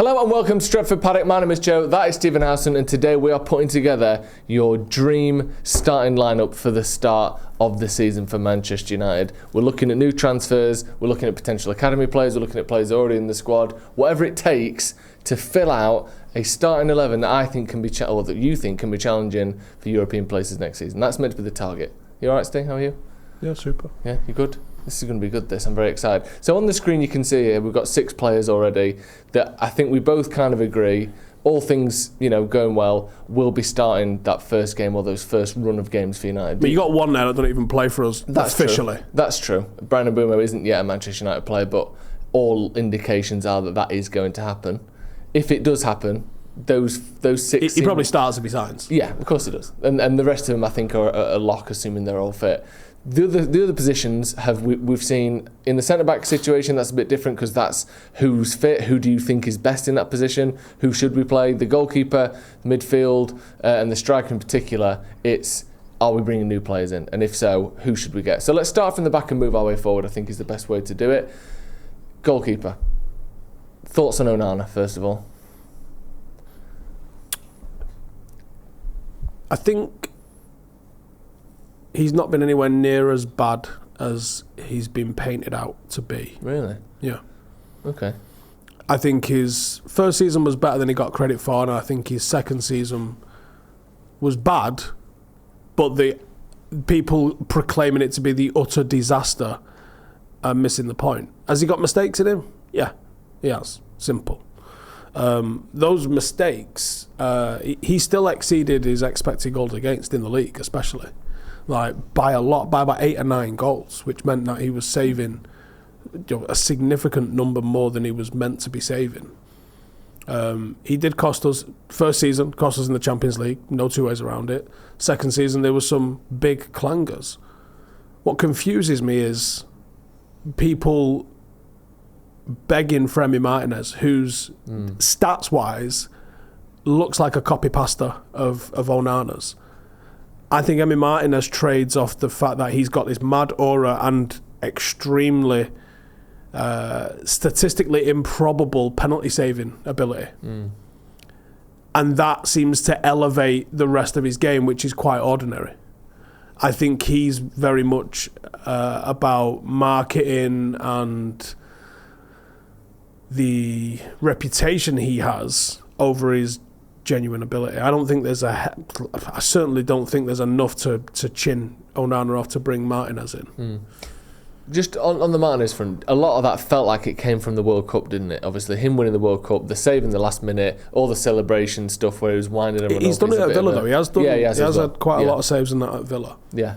Hello and welcome to Stretford Paddock. My name is Joe, that is Stephen Howson, and today we are putting together your dream starting lineup for the start of the season for Manchester United. We're looking at new transfers, we're looking at potential academy players, we're looking at players already in the squad, whatever it takes to fill out a starting 11 that I think can be, or that you think can be challenging for European places next season. That's meant to be the target. You alright, Steve? How are you? Yeah, super. Yeah, you good? This is going to be good, this. I'm very excited. So on the screen you can see here, we've got 6 players already that I think we both kind of agree, all things, going well, will be starting that first game or those first run of games for United. But you got one now that don't even play for us officially. True. That's true. Brandon Mbeumo isn't yet a Manchester United player, but all indications are that is going to happen. If it does happen, those 6... He probably starts if he signs. Yeah, of course he does. And the rest of them, I think, are a lock, assuming they're all fit. The other positions we've seen in the centre-back situation. That's a bit different because that's who's fit. Who do you think is best in that position? Who should we play? The goalkeeper, midfield, and the striker in particular. It's, are we bringing new players in? And if so, who should we get? So let's start from the back and move our way forward. I think is the best way to do it. Goalkeeper. Thoughts on Onana, first of all? I think he's not been anywhere near as bad as he's been painted out to be. Really? Yeah. Okay. I think his first season was better than he got credit for, and I think his second season was bad, but the people proclaiming it to be the utter disaster are missing the point. Has he got mistakes in him? Yeah, he has. Simple. Those mistakes, he still exceeded his expected goals against in the league, especially. Like by a lot, by about 8 or 9 goals, which meant that he was saving a significant number more than he was meant to be saving. He did cost us, first season, cost us in the Champions League, no two ways around it. Second season, there were some big clangers. What confuses me is people begging for Emi Martinez, whose stats-wise looks like a copy-pasta of Onana's. I think Emi Martinez trades off the fact that he's got this mad aura and extremely statistically improbable penalty-saving ability. And that seems to elevate the rest of his game, which is quite ordinary. I think he's very much about marketing and the reputation he has over his genuine ability. I certainly don't think there's enough to chin Onana off to bring Martinez in. Just on the Martinez front, a lot of that felt like it came from the World Cup, didn't it? Obviously, him winning the World Cup, the save in the last minute, all the celebration stuff where he was winding everyone up. He's done it at Villa, though. He has done. Yeah, he has had quite a lot of saves in that at Villa. Yeah,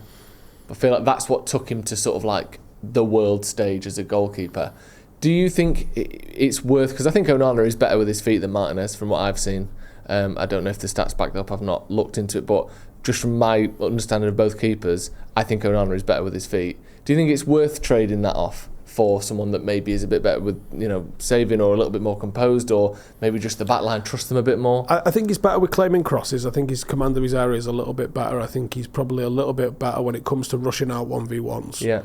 I feel like that's what took him to sort of like the world stage as a goalkeeper. Do you think it's worth? Because I think Onana is better with his feet than Martinez, from what I've seen. I don't know if the stats back up. I've not looked into it, but just from my understanding of both keepers, I think Onana is better with his feet. Do you think it's worth trading that off for someone that maybe is a bit better with, saving or a little bit more composed, or maybe just the back line trust them a bit more? I think he's better with claiming crosses. I think his command of his area is a little bit better. I think he's probably a little bit better when it comes to rushing out 1v1s. Yeah.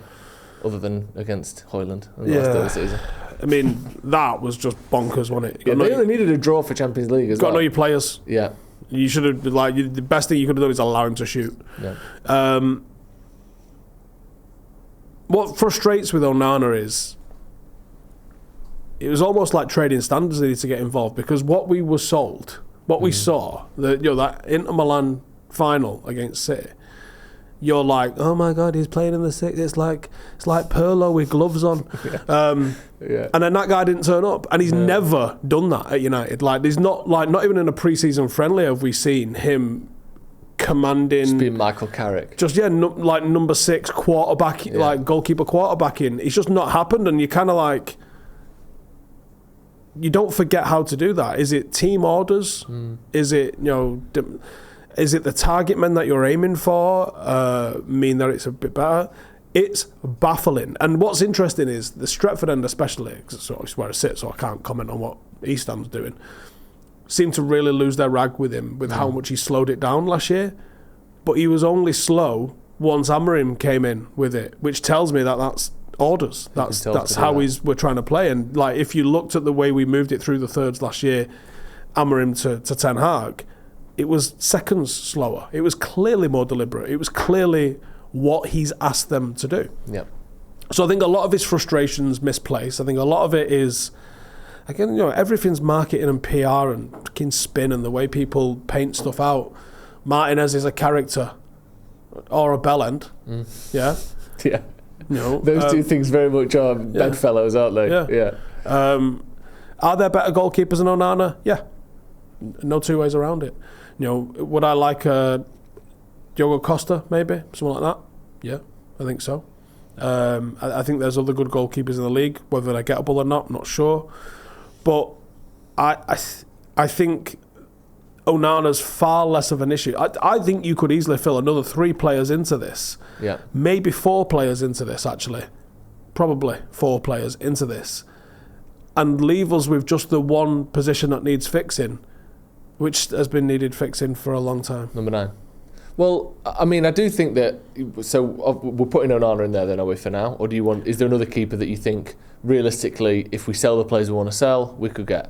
Other than against Højlund in the last of the season. I mean, that was just bonkers, wasn't it? Yeah, they only needed a draw for Champions League as well. Got to know your players. Yeah. You should have, the best thing you could have done is allow him to shoot. Yeah. What frustrates with Onana is it was almost like trading standards needed to get involved, because what we were sold, what we saw, that Inter Milan final against City, you're like, oh my God, he's playing in the six. It's like Pirlo with gloves on. And then that guy didn't turn up, and he's never done that at United. There's not even in a pre-season friendly have we seen him commanding. Just being Michael Carrick. Number 6 quarterback, goalkeeper quarterbacking. It's just not happened, and you kind of like. You don't forget how to do that. Is it team orders? Is it Is it the target men that you're aiming for mean that it's a bit better? It's baffling. And what's interesting is the Stretford end especially, because it's where I sit, so I can't comment on what East Ham's doing, seem to really lose their rag with him, with how much he slowed it down last year. But he was only slow once Amorim came in with it, which tells me that that's orders. That's how we're trying to play. And like, if you looked at the way we moved it through the thirds last year, Amorim to Ten Hag, it was seconds slower. It was clearly more deliberate. It was clearly what he's asked them to do. Yeah. So I think a lot of his frustration's misplaced. I think a lot of it is, again, everything's marketing and PR and fucking spin and the way people paint stuff out. Martinez is a character or a bellend. Yeah. Yeah. Those two things very much are bedfellows, aren't they? Yeah. Are there better goalkeepers than Onana? Yeah. No two ways around it. Would I like Diogo Costa, maybe? Someone like that? Yeah, I think so. I think there's other good goalkeepers in the league. Whether they're gettable or not, I'm not sure. But I think Onana's far less of an issue. I think you could easily fill another 3 players into this. Yeah. Maybe 4 players into this, actually. Probably 4 players into this. And leave us with just the one position that needs fixing, which has been needed fixing for a long time. Number 9. Well, I mean, I do think that. So we're putting Onana in there, then, are we, for now? Or do you want? Is there another keeper that you think, realistically, if we sell the players we want to sell, we could get?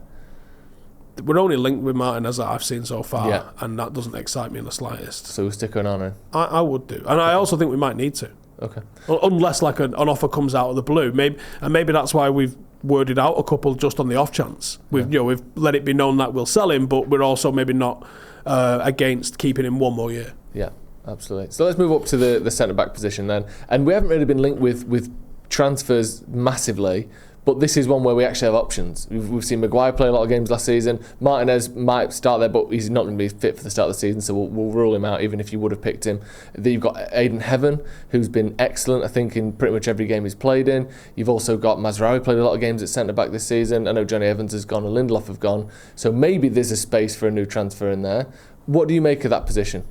We're only linked with Martinez that I've seen so far, and that doesn't excite me in the slightest. So we'll stick Onana in. I would do, and I also think we might need to. Okay. Unless like an offer comes out of the blue, maybe that's why we've worded out a couple just on the off chance. We've let it be known that we'll sell him, but we're also maybe not against keeping him one more year. Yeah, absolutely. So let's move up to the centre back position then, and we haven't really been linked with transfers massively. But this is one where we actually have options. We've seen Maguire play a lot of games last season. Martinez might start there, but he's not going to be fit for the start of the season, so we'll rule him out, even if you would have picked him. Then you've got Aiden Heaven, who's been excellent, I think, in pretty much every game he's played in. You've also got Mazraoui, played a lot of games at centre-back this season. I know Johnny Evans has gone and Lindelof have gone. So maybe there's a space for a new transfer in there. What do you make of that position?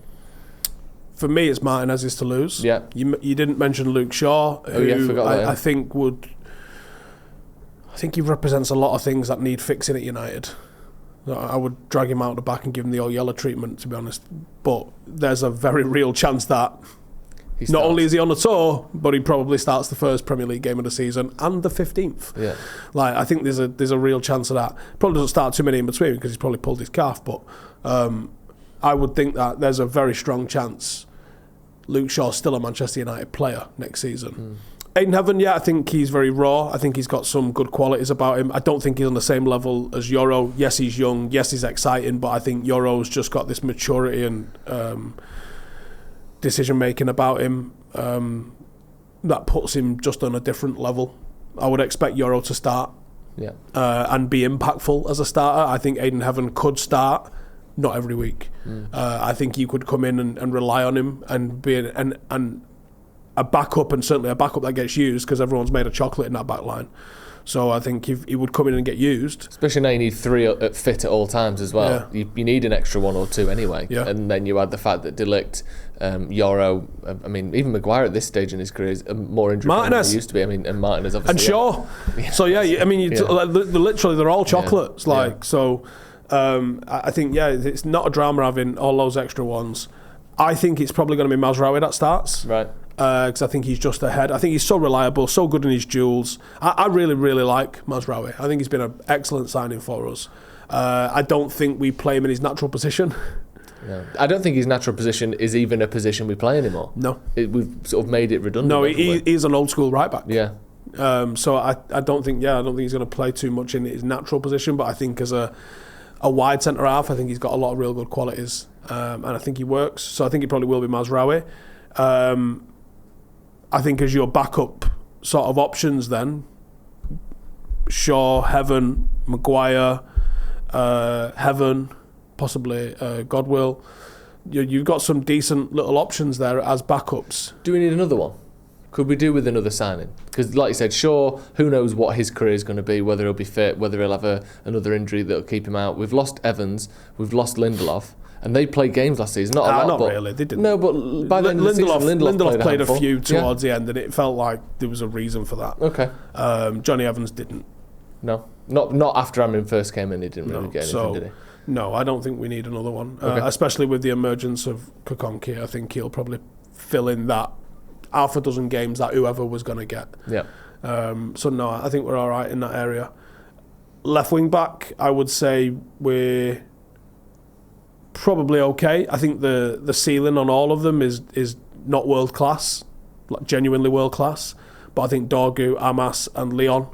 For me, it's Martinez's to lose. Yeah. You didn't mention Luke Shaw, who I think would... I think he represents a lot of things that need fixing at United. I would drag him out the back and give him the old yellow treatment, to be honest. But there's a very real chance that not only is he on the tour, but he probably starts the first Premier League game of the season and the 15th. Yeah. I think there's a real chance of that. Probably doesn't start too many in between because he's probably pulled his calf. But I would think that there's a very strong chance Luke Shaw's still a Manchester United player next season. Aiden Heaven, I think he's very raw. I think he's got some good qualities about him. I don't think he's on the same level as Euro. Yes, he's young. Yes, he's exciting. But I think Euro's just got this maturity and decision-making about him that puts him just on a different level. I would expect Euro to start and be impactful as a starter. I think Aiden Heaven could start, not every week. I think you could come in and rely on him and be and a backup, and certainly a backup that gets used because everyone's made of chocolate in that back line. So I think he would come in and get used. Especially now you need 3 fit at all times as well. Yeah. You need an extra 1 or 2 anyway. Yeah. And then you add the fact that De Ligt, Euro, I mean, even Maguire at this stage in his career is more injury prone than he used to be. I mean, and Martinez obviously. And Shaw. Yeah. So I mean, literally they're all chocolates. So I think, it's not a drama having all those extra ones. I think it's probably going to be Mazraoui that starts. Right. Because I think he's just ahead. I think he's so reliable, so good in his duels. I really, really like Mazraoui. I think he's been an excellent signing for us. I don't think we play him in his natural position. No. I don't think his natural position is even a position we play anymore. No. We've sort of made it redundant. No, he's an old school right back. Yeah. So I don't think he's going to play too much in his natural position, but I think as a wide centre half, I think he's got a lot of real good qualities, and I think he works. So I think he probably will be Mazraoui. I think as your backup sort of options then, Shaw, Heaven, Maguire, Heaven, possibly Godwill. You've got some decent little options there as backups. Do we need another one? Could we do with another signing? Because like you said, Shaw, who knows what his career is going to be, whether he'll be fit, whether he'll have another injury that'll keep him out. We've lost Evans, we've lost Lindelof. And they played games last season, not a lot. Not really, they didn't. No, but by the end of the season, Lindelof played a few towards the end, and it felt like there was a reason for that. Okay. Johnny Evans didn't. No, not after Amorim first came in. He didn't really get anything, did he? No, I don't think we need another one. Especially with the emergence of Kokonki, I think he'll probably fill in that half a dozen games that whoever was going to get. Yeah. So no, I think we're all right in that area. Left wing back, I would say we're probably okay. I think the ceiling on all of them is not world class, like genuinely world class. But I think Dorgu, Amas, and Leon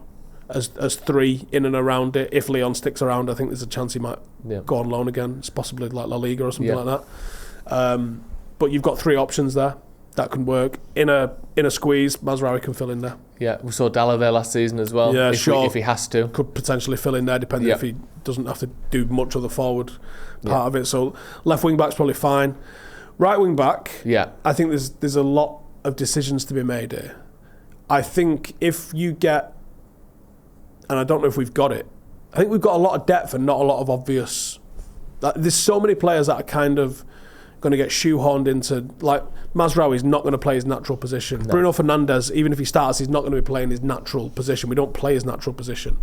as three in and around it. If Leon sticks around, I think there's a chance he might go on loan again. It's possibly like La Liga or something like that. But you've got three options there that can work. In a squeeze, Mazraoui can fill in there. Yeah, we saw Dallo there last season as well. Yeah, if he has to. Could potentially fill in there, depending if he doesn't have to do much of the forward part of it. So left wing back's probably fine. Right wing back, I think there's a lot of decisions to be made here. I think if you get, and I don't know if we've got it, I think we've got a lot of depth and not a lot of obvious. There's so many players that are kind of going to get shoehorned into, like Mazraoui is not going to play his natural position. No. Bruno Fernandes, even if he starts, he's not going to be playing his natural position. We don't play his natural position.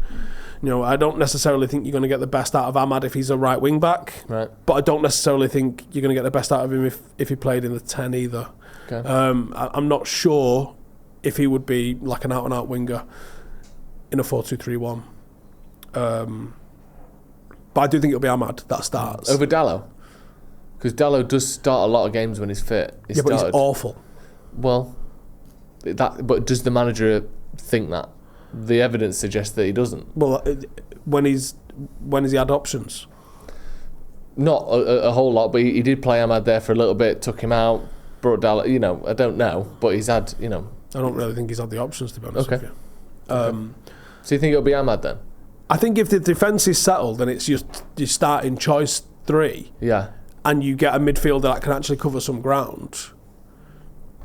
I don't necessarily think you're going to get the best out of Ahmad if he's a right wing back. Right. But I don't necessarily think you're going to get the best out of him if he played in the 10 either. Okay. I'm not sure if he would be like an out-and-out winger in a 4-2-3-1. But I do think it'll be Ahmad that starts. Over Dallo? Because Dallo does start a lot of games when he's fit. But he's awful. Well, but does the manager think that? The evidence suggests that he doesn't. Well, when has he had options? Not a whole lot, but he did play Ahmad there for a little bit, took him out, brought Dallo. I don't know, but he's had, I don't really think he's had the options, to be honest with you. So you think it'll be Ahmad then? I think if the defence is settled and it's just your starting choice three, and you get a midfielder that can actually cover some ground,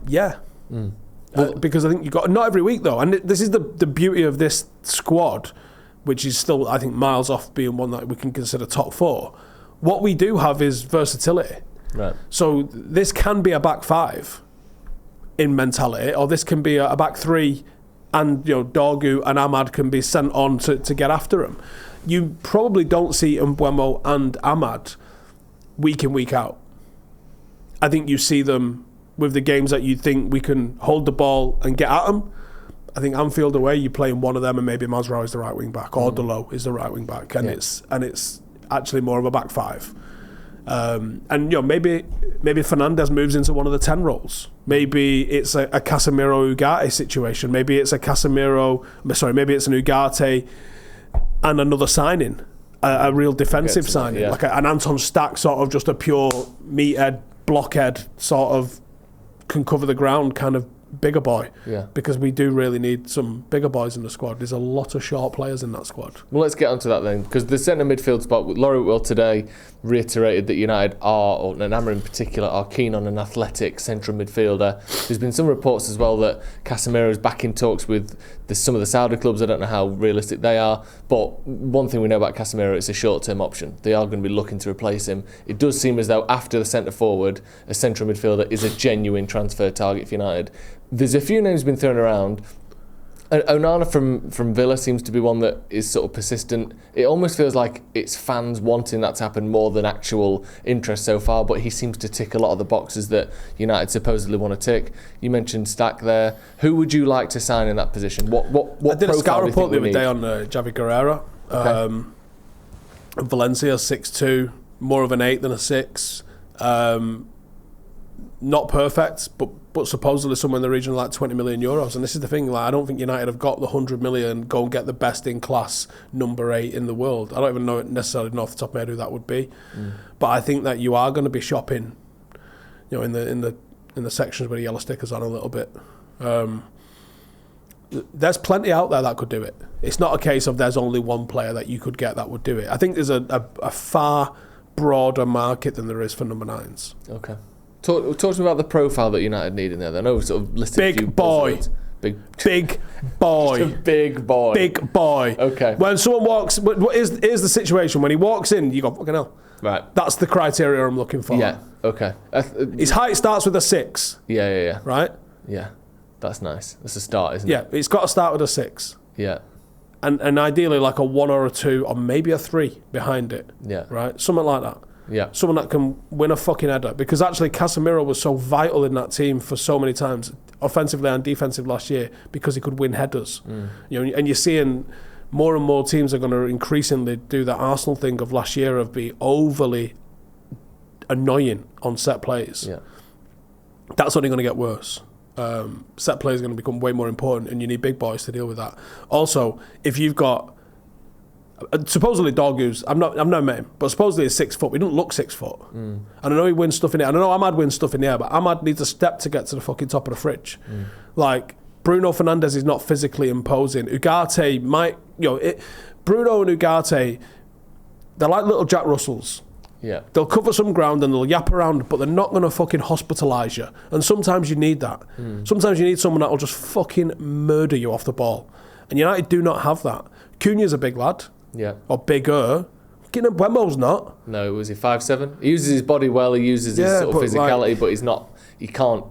because I think you've got, not every week though, and this is the beauty of this squad, which is still, I think, miles off being one that we can consider top four. What we do have is versatility. Right. So this can be a back five in mentality, or this can be a back three, and Dorgu and Ahmad can be sent on to get after him. You probably don't see Mbeumo and Ahmad week in, week out. I think you see them with the games that you think we can hold the ball and get at them. I think Anfield away, you're playing one of them, and maybe Mazraoui is the right wing back, or Dalot is the right wing back, and it's actually more of a back five. And maybe Fernandes moves into one of the 10 roles. Maybe it's a Casemiro Ugarte situation. Maybe it's maybe it's an Ugarte and another signing, a real defensive signing, like an Anton Stack, sort of just a pure meathead, blockhead, sort of can cover the ground kind of bigger boy. Yeah. Because we do really need some bigger boys in the squad. There's a lot of short players in that squad. Well, let's get onto that then, because the centre midfield spot, Laurie Whitwell today reiterated that United are, or Nama in particular, are keen on an athletic central midfielder. There's been some reports as well that Casemiro is back in talks with some of the Saudi clubs. I don't know how realistic they are, but one thing we know about Casemiro, it's a short-term option. They are going to be looking to replace him. It does seem as though after the centre forward, a central midfielder is a genuine transfer target for United. There's a few names been thrown around. Onana from Villa seems to be one that is sort of persistent. It almost feels like it's fans wanting that to happen more than actual interest so far, but he seems to tick a lot of the boxes that United supposedly want to tick. You mentioned Stack there. Who would you like to sign in that position? What I did a scout report the other day on Javi Guerrero. Okay. Valencia 6'2", more of an 8 than a 6. Not perfect, but supposedly somewhere in the region of like 20 million euros. And this is the thing, like, I don't think United have got the 100 million, go and get the best in class number 8 in the world. I don't even necessarily know off the top of my head who that would be. But I think that you are going to be shopping, in the sections with the yellow stickers on a little bit. There's plenty out there that could do it. It's not a case of there's only one player that you could get that would do it. I think there's a far broader market than there is for number 9s. Okay. Talk to me about the profile that United need in there. I know we've sort of listed a few boy. Big boy. Just a big boy. Big boy. Okay. When someone walks, here's the situation. When he walks in, you go, fucking hell. Right. That's the criteria I'm looking for. Yeah. Okay. His height starts with a 6. Yeah. Right? Yeah. That's nice. That's a start, isn't it? Yeah. It's got to start with a 6. Yeah. And ideally like a 1 or a 2 or maybe a 3 behind it. Yeah. Right? Something like that. Yeah. Someone that can win a fucking header. Because actually Casemiro was so vital in that team for so many times, offensively and defensively last year, because he could win headers. You know, and you're seeing more and more teams are going to increasingly do that Arsenal thing of last year of being overly annoying on set plays. Yeah. That's only going to get worse. Set plays are going to become way more important, and you need big boys to deal with that. Also, if you've got supposedly Dorgu's, I've not met him, but supposedly he's 6 foot. He doesn't look 6 foot. And I know he wins stuff in the air. And I know Ahmad wins stuff in the air, but Ahmad needs a step to get to the fucking top of the fridge. Like, Bruno Fernandes is not physically imposing. Ugarte might, Bruno and Ugarte, they're like little Jack Russells. Yeah. They'll cover some ground and they'll yap around, but they're not going to fucking hospitalise you. And sometimes you need that. Sometimes you need someone that will just fucking murder you off the ball. And United do not have that. Cunha's a big lad. Yeah. Or bigger. Buemo's not. No, was he 5'7"? He uses his body well, he uses his sort of physicality, but he can't,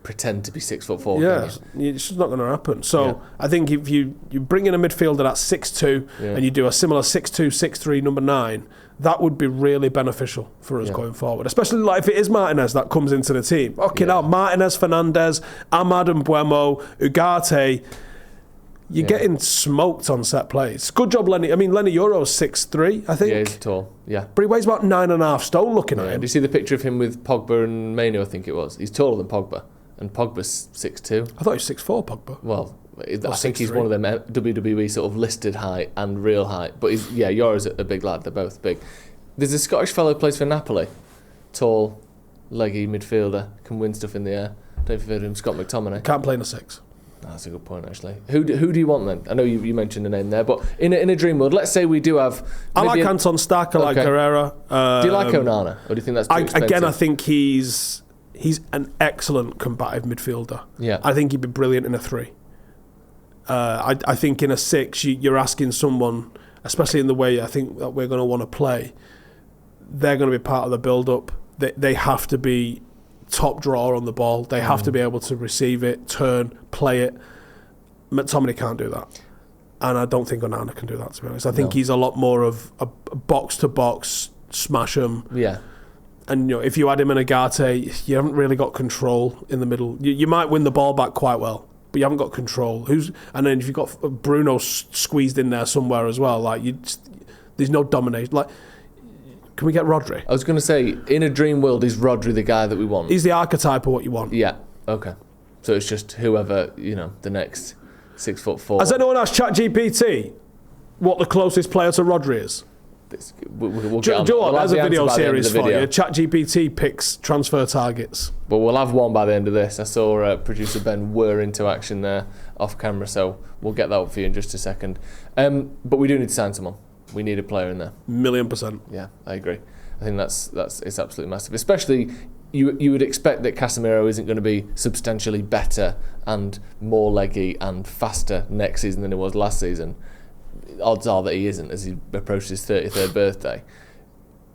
pretend to be 6'4". Yeah, it's just not going to happen. So I think if you bring in a midfielder that's 6'2", and you do a similar 6'2", 6'3", number 9, that would be really beneficial for us going forward. Especially like if it is Martinez that comes into the team. Now Martinez, Fernandes, Ahmad and Buemo, Ugarte, you're getting smoked on set plays. Good job, Lenny. I mean, Lenny Euro's 6'3", I think. Yeah, he's tall. Yeah. But he weighs about 9.5 stone looking at him. Do you see the picture of him with Pogba and Mainu, I think it was? He's taller than Pogba. And Pogba's 6'2". I thought he was 6'4", Pogba. Well, I think he's one of them WWE sort of listed height and real height. But Euro's a big lad. They're both big. There's a Scottish fellow who plays for Napoli. Tall, leggy midfielder. Can win stuff in the air. Don't know if you've heard of him, Scott McTominay. Can't play in a 6. That's a good point, actually. Who do you want then? I know you mentioned a name there, but in a dream world, let's say we do have. I like Anton Stark. I like Herrera. Do you like Onana, or do you think that's too expensive? Again, I think he's an excellent combative midfielder. Yeah, I think he'd be brilliant in a 3. I think in a 6, you're asking someone, especially in the way I think that we're going to want to play. They're going to be part of the build-up. They have to be top drawer on the ball. They have to be able to receive it, turn, play it. McTominay can't do that. And I don't think Onana can do that, to be honest. I think he's a lot more of a box-to-box, smash him. Yeah. And if you add him and Ugarte, you haven't really got control in the middle. You might win the ball back quite well, but you haven't got control. And then if you've got Bruno squeezed in there somewhere as well, there's no domination. Can we get Rodri? I was going to say, in a dream world, is Rodri the guy that we want? He's the archetype of what you want. Yeah, okay. So it's just whoever, the next 6'4". Has anyone asked ChatGPT what the closest player to Rodri is? We'll There's a video series for you. ChatGPT picks transfer targets. But we'll have one by the end of this. I saw producer Ben whir into action there off camera, so we'll get that up for you in just a second. But we do need to sign someone. We need a player in there. 1,000,000%. Yeah, I agree. I think it's absolutely massive. Especially, you would expect that Casemiro isn't going to be substantially better and more leggy and faster next season than he was last season. Odds are that he isn't as he approaches his 33rd birthday.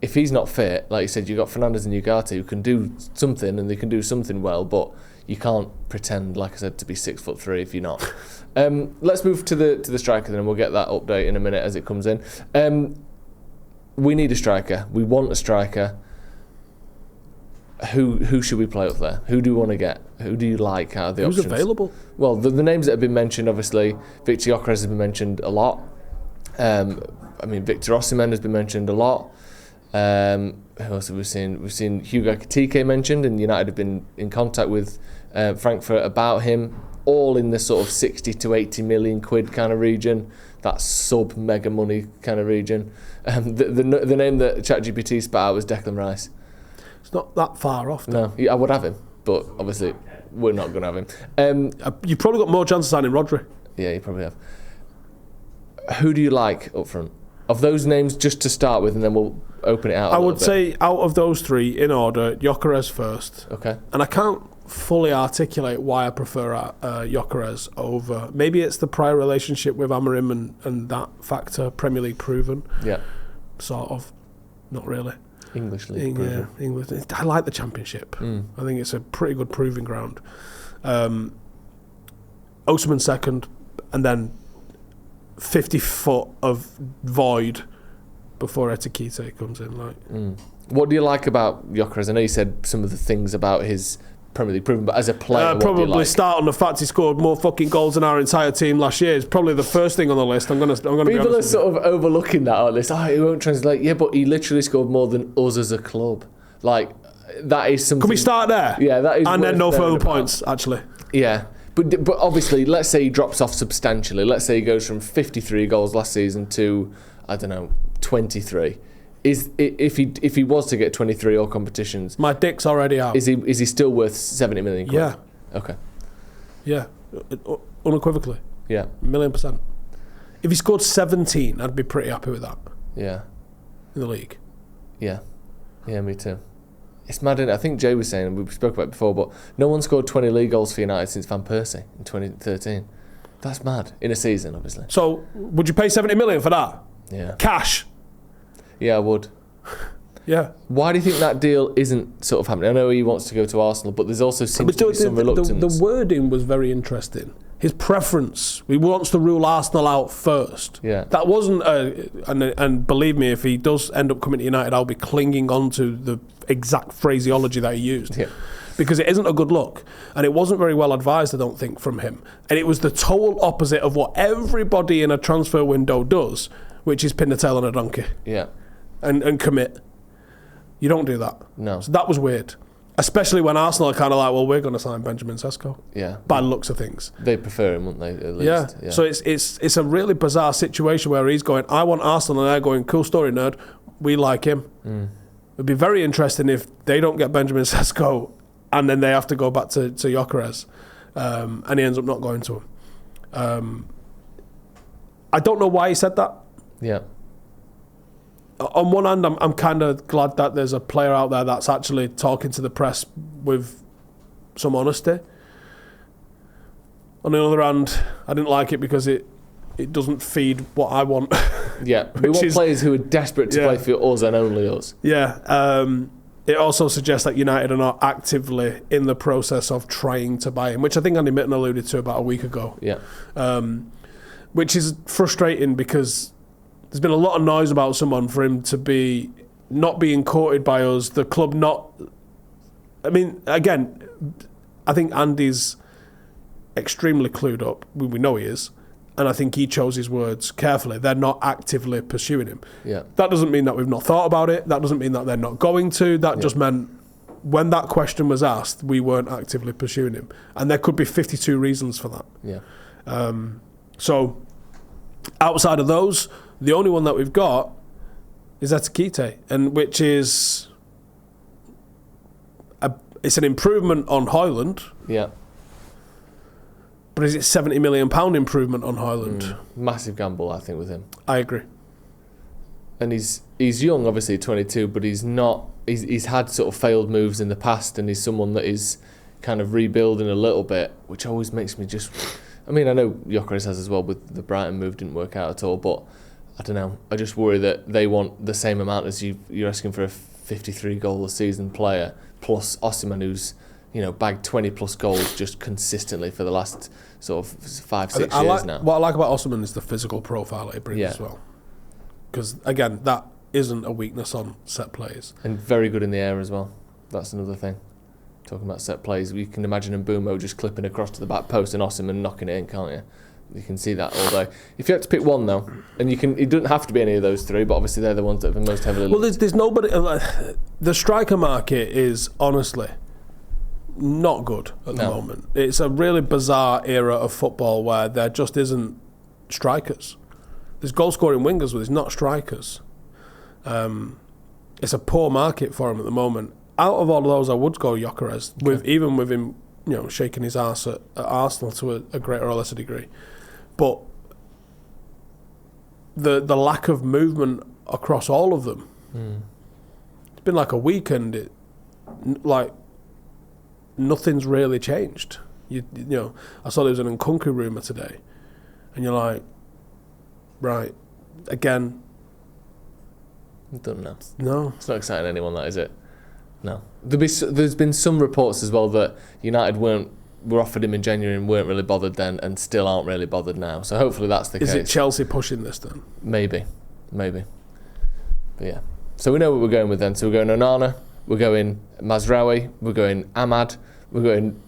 If he's not fit, like you said, you've got Fernandes and Ugarte who can do something and they can do something well, but you can't pretend, like I said, to be 6'3" if you're not. Let's move to the striker then, and we'll get that update in a minute as it comes in. We need a striker. We want a striker. Who should we play up there? Who do we want to get? Who do you like out of the options? Who's available? Well, the names that have been mentioned, obviously, Victor Gyökeres has been mentioned a lot. Victor Osimhen has been mentioned a lot. Who else have we seen? We've seen Hugo Ekitike mentioned, and United have been in contact with Frankfurt about him, all in this sort of 60 to 80 million quid kind of region, that sub-mega money kind of region. The name that ChatGPT spat out was Declan Rice. It's not that far off, though. No, I would have him, but obviously we're not going to have him. You've probably got more chance of signing Rodri. Yeah, you probably have. Who do you like up front? Of those names, just to start with, and then we'll open it out I would say, out of those 3, in order, Gyökeres first. Okay. And I can't fully articulate why I prefer Gyökeres over... Maybe it's the prior relationship with Amorim and that factor, Premier League proven. Yeah. Sort of. Not really. English League proven. Yeah, English. I like the Championship. I think it's a pretty good proving ground. Osimhen second, and then 50 foot of void before Etikite comes in. What do you like about Gyökeres? I know you said some of the things about his Premier League proven, but as a player, what probably do you like? Start on the fact he scored more fucking goals than our entire team last year. It's probably the first thing on the list. I'm gonna People are sort of overlooking that on this. It won't translate. Yeah, but he literally scored more than us as a club. Like, that is something. Can we start there? Yeah, that is. And then no further about. points, actually. Yeah. But obviously, let's say he drops off substantially. Let's say he goes from 53 goals last season to, I don't know, 23. If he was to get 23 all competitions, my dick's already out. Is he still worth 70 million quid? Yeah. Okay. Yeah. Unequivocally. Yeah. 1,000,000%. If he scored 17, I'd be pretty happy with that. Yeah. In the league. Yeah. Yeah, me too. It's mad, isn't it? I think Jay was saying, and we spoke about it before, but no one scored 20 league goals for United since Van Persie in 2013. That's mad. In a season, obviously. So, would you pay 70 million for that? Yeah. Cash? Yeah, I would. Yeah. Why do you think that deal isn't sort of happening? I know he wants to go to Arsenal, but there's also seems to be some reluctance. The wording was very interesting. His preference, he wants to rule Arsenal out first. Yeah. That wasn't, and believe me, if he does end up coming to United, I'll be clinging on to the exact phraseology that he used. Yeah. Because it isn't a good look. And it wasn't very well advised, I don't think, from him. And it was the total opposite of what everybody in a transfer window does, which is pin the tail on a donkey. Yeah. And commit. You don't do that. No. So that was weird. Especially when Arsenal are kind of like, well, we're going to sign Benjamin Sesko. Yeah. By the looks of things. They prefer him, wouldn't they, at least? Yeah. So it's a really bizarre situation where he's going, I want Arsenal, and they're going, cool story, nerd. We like him. It'd be very interesting if they don't get Benjamin Sesko and then they have to go back to Gyökeres, and he ends up not going to him. I don't know why he said that. Yeah. On one hand, I'm kind of glad that there's a player out there that's actually talking to the press with some honesty. On the other hand, I didn't like it because it doesn't feed what I want. Yeah, we want players who are desperate to play for us and only us. Yeah, it also suggests that United are not actively in the process of trying to buy him, which I think Andy Mitten alluded to about a week ago. Yeah. Which is frustrating because there's been a lot of noise about someone for him to be not being courted by us, the club not... I mean, again, I think Andy's extremely clued up. We know he is. And I think he chose his words carefully. They're not actively pursuing him. Yeah. That doesn't mean that we've not thought about it. That doesn't mean that they're not going to. That just meant when that question was asked, we weren't actively pursuing him. And there could be 52 reasons for that. Yeah. So, outside of those, the only one that we've got is Etikite, and which is it's an improvement on Højlund. Yeah. But is it £70 million improvement on Højlund? Massive gamble, I think, with him. I agree. And he's young, obviously 22, but he's not. He's had sort of failed moves in the past, and he's someone that is kind of rebuilding a little bit, which always makes me just. I mean, I know Gyökeres has as well, with the Brighton move didn't work out at all, but I don't know. I just worry that they want the same amount as you're asking for a 53 goal a season player, plus Osimhen, who's bagged 20 plus goals just consistently for the last sort of 5-6 years now. What I like about Osimhen is the physical profile that he brings as well. Because again, that isn't a weakness on set plays. And very good in the air as well. That's another thing. Talking about set plays, you can imagine Mbeumo just clipping across to the back post and Osimhen knocking it in, can't you? You can see that all day. If you had to pick one though, and it doesn't have to be any of those three, but obviously they're the ones that have been most heavily linked. Well, there's nobody. The striker market is honestly not good at the moment. It's a really bizarre era of football where there just isn't strikers. There's goal-scoring wingers, but there's not strikers. It's a poor market for him at the moment. Out of all of those, I would go Gyökeres, even with him, shaking his arse at Arsenal to a greater or lesser degree. But the lack of movement across all of them, it's been like a weekend. Nothing's really changed. I saw there was an Nkunku rumour today, and you're like, right, again. Don't know. No, it's not exciting anyone, that is it? No. There's been some reports as well that United were offered him in January and weren't really bothered then, and still aren't really bothered now. So hopefully that's the case. Is it Chelsea pushing this then? Maybe. But yeah. So we know what we're going with then. So we're going Onana, we're going Mazraoui, we're going Ahmad, we're going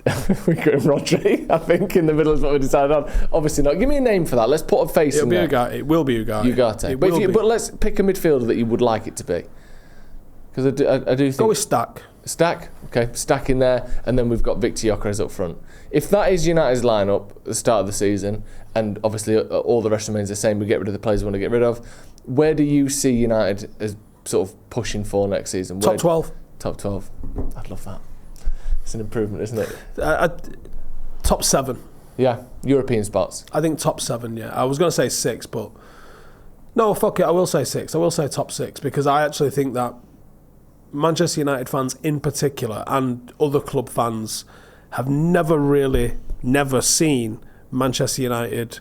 Rodri, I think, in the middle is what we decided on. Obviously not. Give me a name for that. Let's put a face in there. It will be Ugarte. Ugarte. But let's pick a midfielder that you would like it to be. Because I do think... Go with Stack. Stack? Okay, Stack in there. And then we've got Victor Gyökeres up front. If that is United's lineup at the start of the season, and obviously all the rest remains the same, we get rid of the players we want to get rid of, where do you see United as sort of pushing for next season? Top 12. Top 12. I'd love that. It's an improvement, isn't it? Top 7. Yeah, European spots. I think top 7, yeah. I was going to say 6, but... No, fuck it, I will say 6. I will say top 6, because I actually think that Manchester United fans in particular, and other club fans, have never seen Manchester United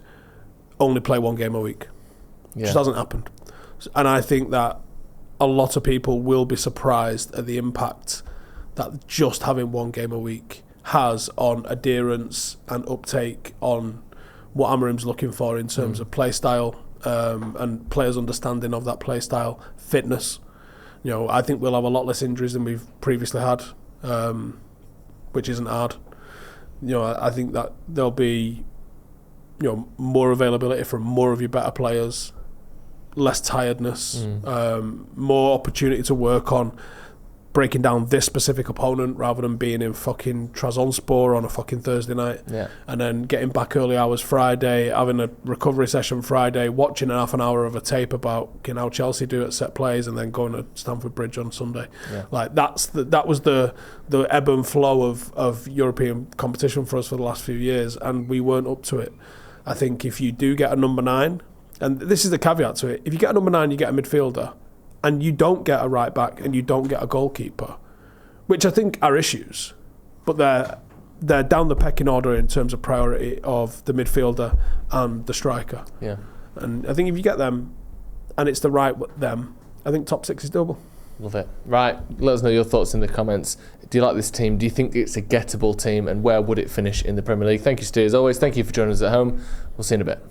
only play one game a week. Yeah. It just hasn't happened. And I think that a lot of people will be surprised at the impact that just having one game a week has on adherence and uptake on what Amarim's looking for in terms of play style, and players' understanding of that play style, fitness. You know, I think we'll have a lot less injuries than we've previously had, which isn't hard. You know, I think that there'll be, you know, more availability from more of your better players, less tiredness, more opportunity to work on breaking down this specific opponent rather than being in fucking Trabzonspor on a fucking Thursday night, and then getting back early hours Friday, having a recovery session Friday, watching half an hour of a tape about how Chelsea do at set plays, and then going to Stamford Bridge on Sunday. Like that was the ebb and flow of European competition for us for the last few years, and we weren't up to it. I think if you do get a number 9, and this is the caveat to it, if you get a number 9, you get a midfielder, and you don't get a right back and you don't get a goalkeeper, which I think are issues, but they're down the pecking order in terms of priority of the midfielder and the striker. Yeah. And I think if you get them, and it's the right them, I think top 6 is doable. Love it. Right, let us know your thoughts in the comments. Do you like this team? Do you think it's a gettable team? And where would it finish in the Premier League? Thank you, Stu, as always. Thank you for joining us at home. We'll see you in a bit.